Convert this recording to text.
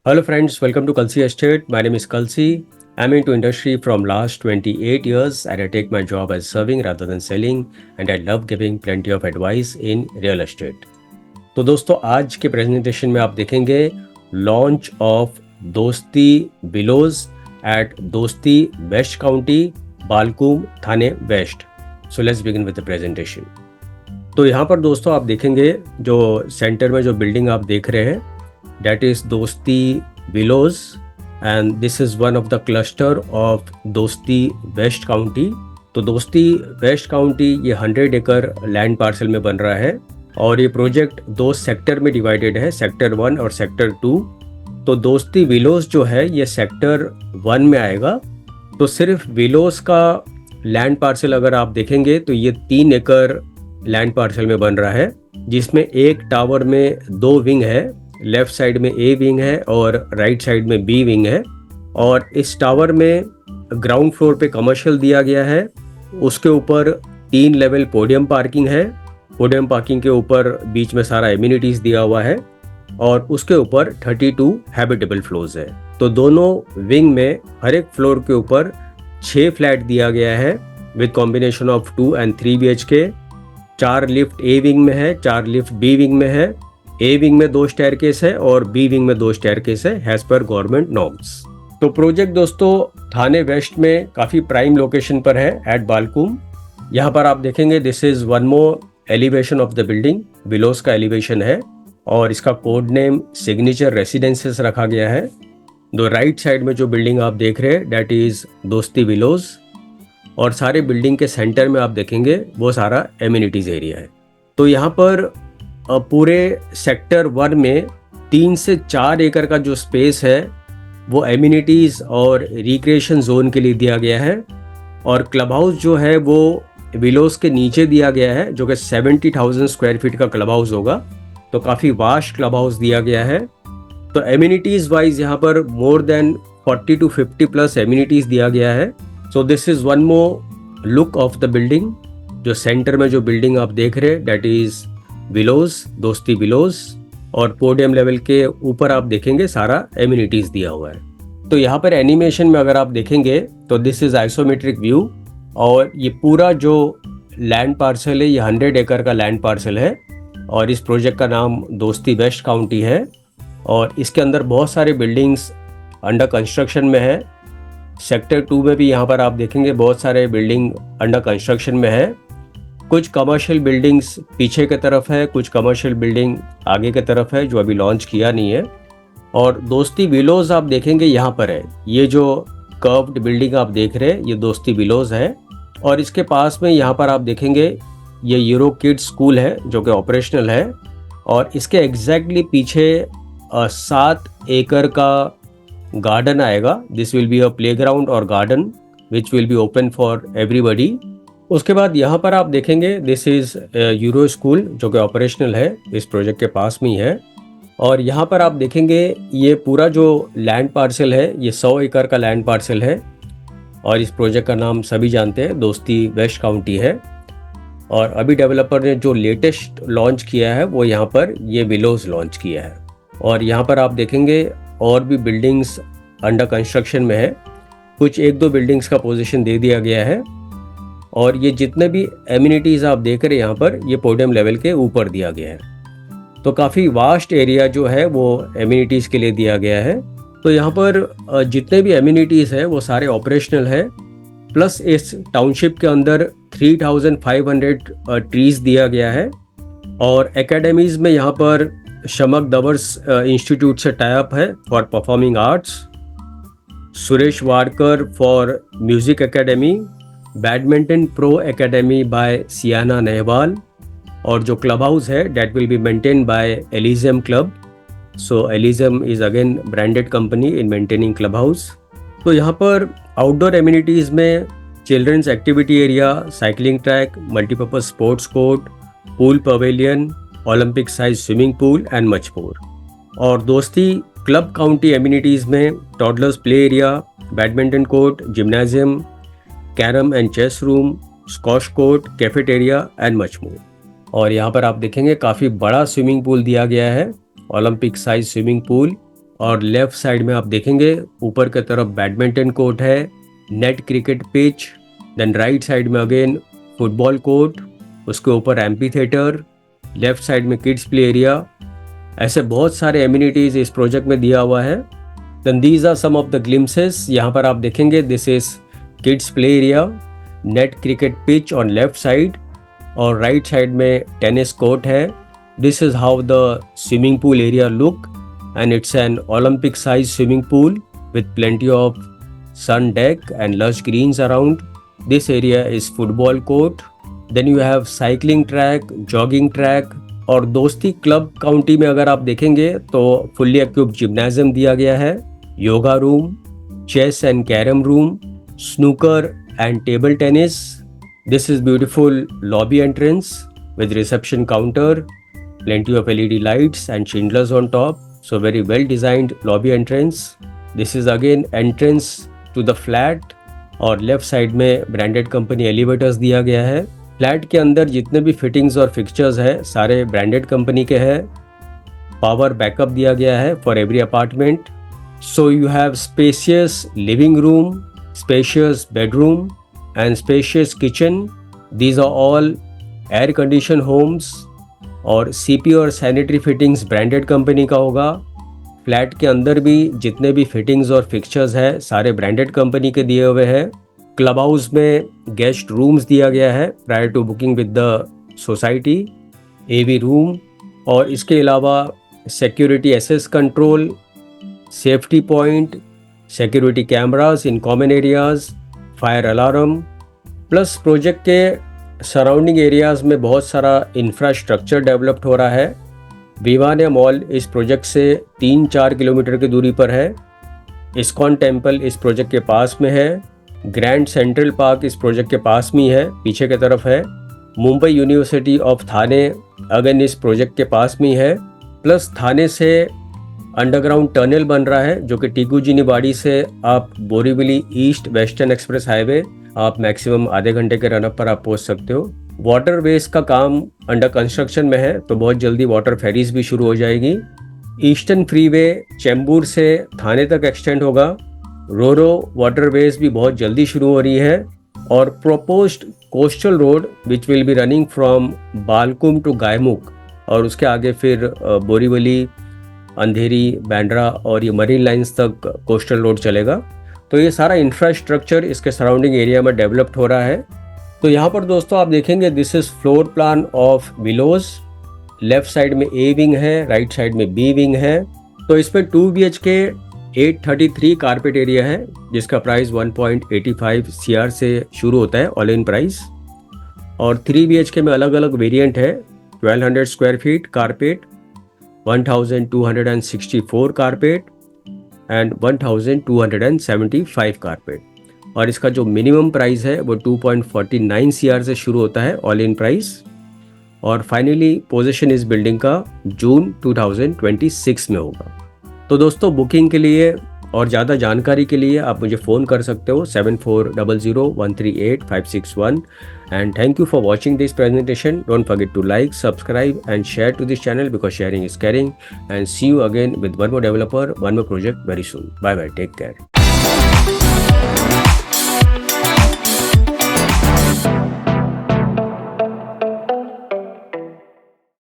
Hello friends, welcome to Kalsi Estate. My name is Kalsi. I'm into industry from last 28 years and I take my job as serving rather than selling and I love giving plenty of advice in real estate. तो दोस्तों आज के presentation में आप देखेंगे launch of Dosti Willows at Dosti West County Balkum Thane west. So let's begin with the presentation. तो यहाँ पर दोस्तों आप देखेंगे जो सेंटर में जो बिल्डिंग आप देख रहे हैं that is Dosti Villas and this is one of the cluster of Dosti West County. तो दोस्ती वेस्ट काउंटी ये 100 एकड़ लैंड पार्सल में बन रहा है और ये प्रोजेक्ट दो सेक्टर में डिवाइडेड है, सेक्टर 1 और सेक्टर 2. तो दोस्ती विलोस जो है ये सेक्टर 1 में आएगा. तो सिर्फ विलोस का लैंड पार्सल अगर आप देखेंगे तो ये 3 एकड़ लैंड पार्सल में बन रहा है जिसमें एक टावर में 2 विंग है. लेफ्ट साइड में ए विंग है और राइट साइड में बी विंग है. और इस टावर में ग्राउंड फ्लोर पे कमर्शियल दिया गया है. उसके ऊपर 3 लेवल पोडियम पार्किंग है. पोडियम पार्किंग के ऊपर बीच में सारा एमिनिटीज दिया हुआ है और उसके ऊपर 32 हैबिटेबल फ्लोर्स है. तो दोनों विंग में हर एक फ्लोर के ऊपर 6 फ्लैट दिया गया है with combination of 2 and 3 BHK. 4 lift A wing में है, 4 लिफ्ट बी विंग में है. ए विंग में 2 स्टेयरकेस है और बी विंग में 2 स्टेयरकेस है एज पर गवर्नमेंट नॉर्म्स. तो प्रोजेक्ट दोस्तों थाने वेस्ट में काफ़ी प्राइम लोकेशन पर है एट बालकुम. यहाँ पर आप देखेंगे this is one more elevation of the building. Willows का एलिवेशन है और इसका कोड नेम सिग्नेचर रेसिडेंसेस रखा गया है. दो राइट साइड में जो बिल्डिंग आप देख रहे हैं डेट इज दोस्ती विलोस और सारे बिल्डिंग के सेंटर में आप देखेंगे वो सारा एमिनिटीज एरिया है. तो यहाँ पर पूरे सेक्टर 1 में 3 से 4 एकड़ का जो स्पेस है वो एमिनिटीज़ और रिक्रिएशन जोन के लिए दिया गया है. और क्लब हाउस जो है वो विलोस के नीचे दिया गया है जो कि 70,000 स्क्वायर फीट का क्लब हाउस होगा. तो काफ़ी वास्ट क्लब हाउस दिया गया है. तो एमिनिटीज़ वाइज यहाँ पर more than 40 to 50 plus amenities दिया गया है. So this is one more look of the building. जो सेंटर में जो बिल्डिंग आप देख रहे हैं डेट इज़ विलोस, दोस्ती विलोस. और पोडियम लेवल के ऊपर आप देखेंगे सारा एमिनिटीज दिया हुआ है. तो यहाँ पर एनिमेशन में अगर आप देखेंगे तो दिस इज आइसोमेट्रिक व्यू और ये पूरा जो लैंड पार्सल है ये 100 एकड़ का लैंड पार्सल है और इस प्रोजेक्ट का नाम दोस्ती वेस्ट काउंटी है. और इसके अंदर बहुत सारे बिल्डिंग्स अंडर कंस्ट्रक्शन में है. सेक्टर 2 में भी यहाँ पर आप देखेंगे बहुत सारे बिल्डिंग अंडर कंस्ट्रक्शन में है. कुछ कमर्शियल बिल्डिंग्स पीछे की तरफ है, कुछ कमर्शियल बिल्डिंग आगे की तरफ है जो अभी लॉन्च किया नहीं है. और दोस्ती विलोज आप देखेंगे यहाँ पर है. ये जो कर्व्ड बिल्डिंग आप देख रहे हैं ये दोस्ती विलोज है. और इसके पास में यहाँ पर आप देखेंगे ये यूरो किड्स स्कूल है जो कि ऑपरेशनल है. और इसके एग्जैक्टली पीछे 7 एकड़ का गार्डन आएगा. This will be a playground और garden which will be open for everybody. उसके बाद यहाँ पर आप देखेंगे दिस इज यूरो स्कूल जो कि ऑपरेशनल है, इस प्रोजेक्ट के पास में ही है. और यहाँ पर आप देखेंगे ये पूरा जो लैंड पार्सल है ये 100 एकड़ का लैंड पार्सल है और इस प्रोजेक्ट का नाम सभी जानते हैं दोस्ती वेस्ट काउंटी है. और अभी डेवलपर ने जो लेटेस्ट लॉन्च किया है वो यहाँ पर ये विलोज लॉन्च किया है. और यहाँ पर आप देखेंगे और भी बिल्डिंग्स अंडर कंस्ट्रक्शन में है. कुछ 1-2 बिल्डिंग्स का पोजीशन दे दिया गया है. और ये जितने भी एमिनिटीज़ आप देख रहे हैं यहाँ पर ये पोडियम लेवल के ऊपर दिया गया है. तो काफ़ी वास्ट एरिया जो है वो एमिनिटीज़ के लिए दिया गया है. तो यहाँ पर जितने भी एमिनिटीज़ है वो सारे ऑपरेशनल है. प्लस इस टाउनशिप के अंदर 3,500 ट्रीज दिया गया है. और एकेडमीज़ में यहाँ पर शमक दवर्स इंस्टीट्यूट से टाई अप है for performing arts, Suresh Wadkar for music academy, badminton pro academy by Saina Nehwal. और जो क्लब हाउस है that will be maintain by Elysium club. So Elysium is again branded company in maintaining club house. तो यहाँ पर outdoor amenities में children's activity area, cycling track, multipurpose sports court, pool pavilion, Olympic size swimming pool and much more. और Dosti club county amenities में toddlers play area, badminton court, gymnasium, carrom and chess room, squash court, cafeteria and much more. और यहाँ पर आप देखेंगे काफ़ी बड़ा swimming pool दिया गया है, ओलंपिक साइज स्विमिंग पूल और लेफ्ट साइड में आप देखेंगे ऊपर की तरफ बैडमिंटन कोर्ट है, net cricket pitch, then right side में अगेन फुटबॉल कोर्ट, उसके ऊपर एम्पी थिएटर, लेफ्ट साइड में किड्स प्ले एरिया। ऐसे बहुत सारे एमिनिटीज इस प्रोजेक्ट में दिया हुआ है। Then these are some of the glimpses. यहाँ पर आप देखेंगे this is kids play area, net cricket pitch on left side और राइट साइड में टेनिस कोर्ट है। This is how the swimming pool area look and it's an Olympic size swimming pool with plenty of sun deck and lush greens around. This area is football court. Then you have cycling track, jogging track और Dosti club county में अगर आप देखेंगे तो fully equipped gymnasium दिया गया है, yoga room, chess and carrom room, snooker and table tennis. This is beautiful lobby entrance with reception counter, plenty of LED lights and chandeliers on top. So very well designed lobby entrance. This is again entrance to the flat और left side में branded company elevators दिया गया है. Flat के अंदर जितने भी fittings और फिक्सचर्स है सारे ब्रांडेड कंपनी के हैं. पावर बैकअप दिया गया है for every apartment. So you have spacious living room, spacious bedroom and spacious kitchen. These are all air condition homes और सीपी और सैनिटरी फिटिंग्स ब्रांडेड कंपनी का होगा. फ्लैट के अंदर भी जितने भी फिटिंग्स और फिक्सचर्स हैं सारे ब्रांडेड कंपनी के दिए हुए हैं. क्लब हाउस में गेस्ट रूम्स दिया गया है prior to booking with the society, AV room और इसके अलावा security access control, safety point, security cameras in common areas, fire alarm. Plus project के सराउंडिंग एरियाज़ में बहुत सारा इंफ्रास्ट्रक्चर डेवलप्ड हो रहा है. विवानिया मॉल इस प्रोजेक्ट से 3-4 किलोमीटर की दूरी पर है. इस्कॉन टेम्पल इस प्रोजेक्ट के पास में है. ग्रैंड सेंट्रल पार्क इस प्रोजेक्ट के पास में ही है, पीछे की तरफ है. Mumbai university of Thane again इस प्रोजेक्ट के पास में ही है. प्लस थाने से अंडरग्राउंड टनल बन रहा है जो कि टीकूजीनीवाड़ी से आप Borivali east western express highway आप मैक्सिमम आधे घंटे के रनअप पर आप पहुंच सकते हो. वाटर वेज का काम अंडर कंस्ट्रक्शन में है तो बहुत जल्दी वाटर फेरीज भी शुरू हो जाएगी. ईस्टर्न फ्रीवे चेंबूर से थाने तक एक्सटेंड होगा. रोरो वाटर वेज भी बहुत जल्दी शुरू हो रही है और proposed coastal road which will be running from Balkum to Gaimukh और उसके आगे फिर बोरीवली, अंधेरी, बैंड्रा और ये मरीन लाइंस तक कोस्टल रोड चलेगा. तो ये सारा इंफ्रास्ट्रक्चर इसके सराउंडिंग एरिया में डेवलप्ड हो रहा है. तो यहाँ पर दोस्तों आप देखेंगे this is floor plan of willows. Left side में ए विंग है, राइट साइड में बी विंग है. तो इसमें 2 BHK 833 कारपेट एरिया है जिसका प्राइस 1.85 CR से शुरू होता है ऑल इन प्राइस. और 3 BHK में अलग अलग वेरिएंट है. 1200 square feet carpet, 1264 carpet and 1275 carpet. और इसका जो मिनिमम प्राइस है वो 2.49 CR से शुरू होता है ऑल इन प्राइस. और फाइनली पोजीशन इस बिल्डिंग का जून 2026 में होगा. तो दोस्तों बुकिंग के लिए और ज़्यादा जानकारी के लिए आप मुझे फ़ोन कर सकते हो 7400138561. And thank you for watching this presentation. Don't forget to like, subscribe and share to this channel because sharing is caring. And see you again with one more developer, one more project very soon. Bye bye. Take care.